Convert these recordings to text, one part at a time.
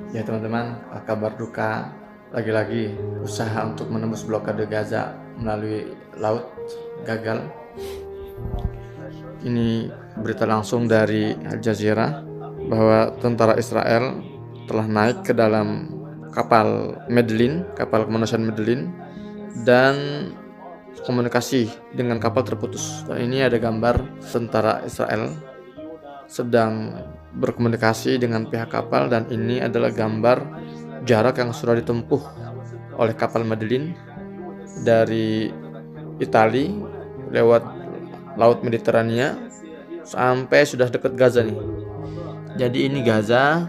Ya teman-teman, kabar duka lagi-lagi usaha untuk menembus blokade Gaza melalui laut gagal. Ini berita langsung dari Al Jazeera bahwa tentara Israel telah naik ke dalam kapal Medellin, kapal kemanusiaan Medellin, dan komunikasi dengan kapal terputus. Dan ini ada gambar tentara Israel sedang berkomunikasi dengan pihak kapal, dan ini adalah gambar jarak yang sudah ditempuh oleh kapal Medellin dari Italia lewat Laut Mediterania sampai sudah dekat Gaza nih. Jadi ini Gaza,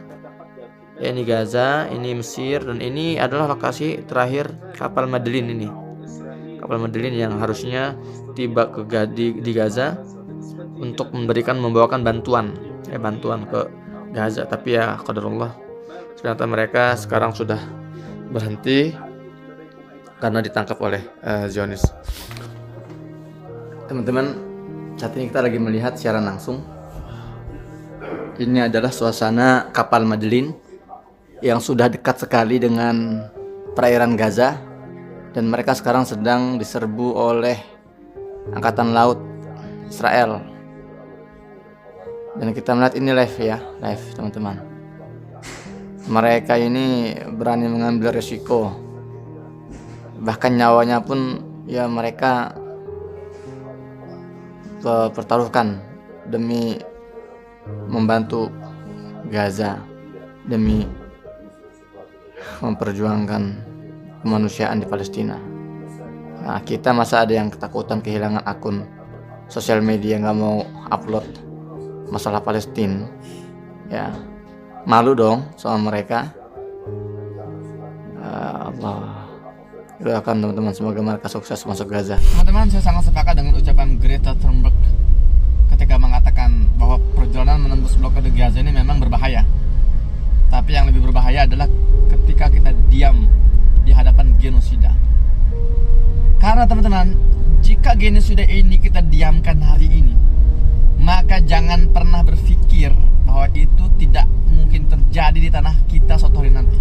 ini Mesir, dan ini adalah lokasi terakhir kapal Medellin ini. Kapal Medellin yang harusnya tiba di Gaza untuk membawakan bantuan ke Gaza, tapi ya qadarullah, ternyata mereka sekarang sudah berhenti karena ditangkap oleh Zionis. Teman-teman, saat ini kita lagi melihat siaran langsung. Ini adalah suasana kapal Medellin yang sudah dekat sekali dengan perairan Gaza, dan mereka sekarang sedang diserbu oleh Angkatan Laut Israel. Dan kita melihat ini live teman-teman. Mereka ini berani mengambil resiko, bahkan nyawanya pun ya mereka pertaruhkan demi membantu Gaza, demi memperjuangkan kemanusiaan di Palestina. Nah, kita masa ada yang ketakutan kehilangan akun sosial media, nggak mau upload masalah Palestina? Ya, malu dong sama mereka. Allah doakan teman-teman, semoga mereka sukses masuk Gaza. Teman-teman, saya sangat sepakat dengan ucapan Greta Thunberg ketika mengatakan bahwa perjalanan menembus blokade Gaza ini memang berbahaya. Tapi yang lebih berbahaya adalah ketika kita diam di hadapan genosida. Karena teman-teman, jika genosida ini kita diamkan hari ini, maka jangan pernah berpikir bahwa itu tidak mungkin terjadi di tanah kita suatu hari nanti.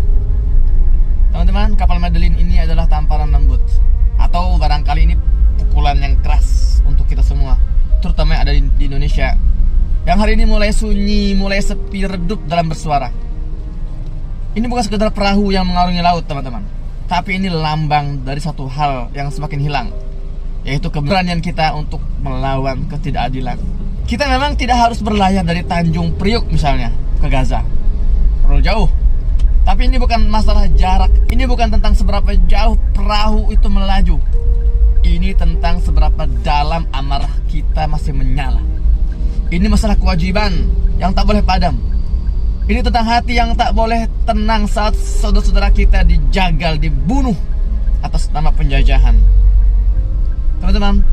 Teman-teman, kapal Medellin ini adalah tamparan lembut, atau barangkali ini pukulan yang keras untuk kita semua, terutama yang ada di Indonesia, yang hari ini mulai sunyi, mulai sepi, redup dalam bersuara. Ini bukan sekedar perahu yang mengarungi laut, teman-teman, tapi ini lambang dari satu hal yang semakin hilang, yaitu keberanian kita untuk melawan ketidakadilan. Kita memang tidak harus berlayar dari Tanjung Priok misalnya ke Gaza, terlalu jauh. Tapi ini bukan masalah jarak, ini bukan tentang seberapa jauh perahu itu melaju. Ini tentang seberapa dalam amarah kita masih menyala. Ini masalah kewajiban yang tak boleh padam. Ini tentang hati yang tak boleh tenang saat saudara-saudara kita dijagal, dibunuh atas nama penjajahan. Teman-teman,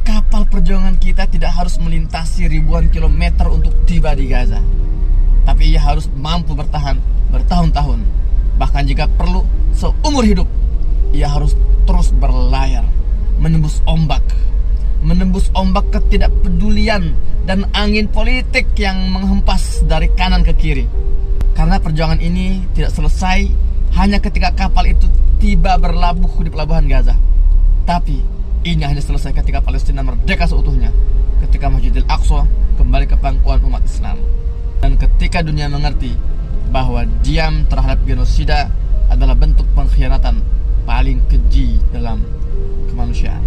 kapal perjuangan kita tidak harus melintasi ribuan kilometer untuk tiba di Gaza, tapi ia harus mampu bertahan bertahun-tahun. Bahkan jika perlu seumur hidup, ia harus terus berlayar, menembus ombak ketidakpedulian dan angin politik yang menghempas dari kanan ke kiri. Karena perjuangan ini tidak selesai hanya ketika kapal itu tiba berlabuh di pelabuhan Gaza, tapi ini hanya selesai ketika Palestina merdeka seutuhnya, ketika Masjidil Aqsa kembali ke pangkuan umat Islam, dan ketika dunia mengerti bahwa diam terhadap genosida adalah bentuk pengkhianatan paling keji dalam kemanusiaan.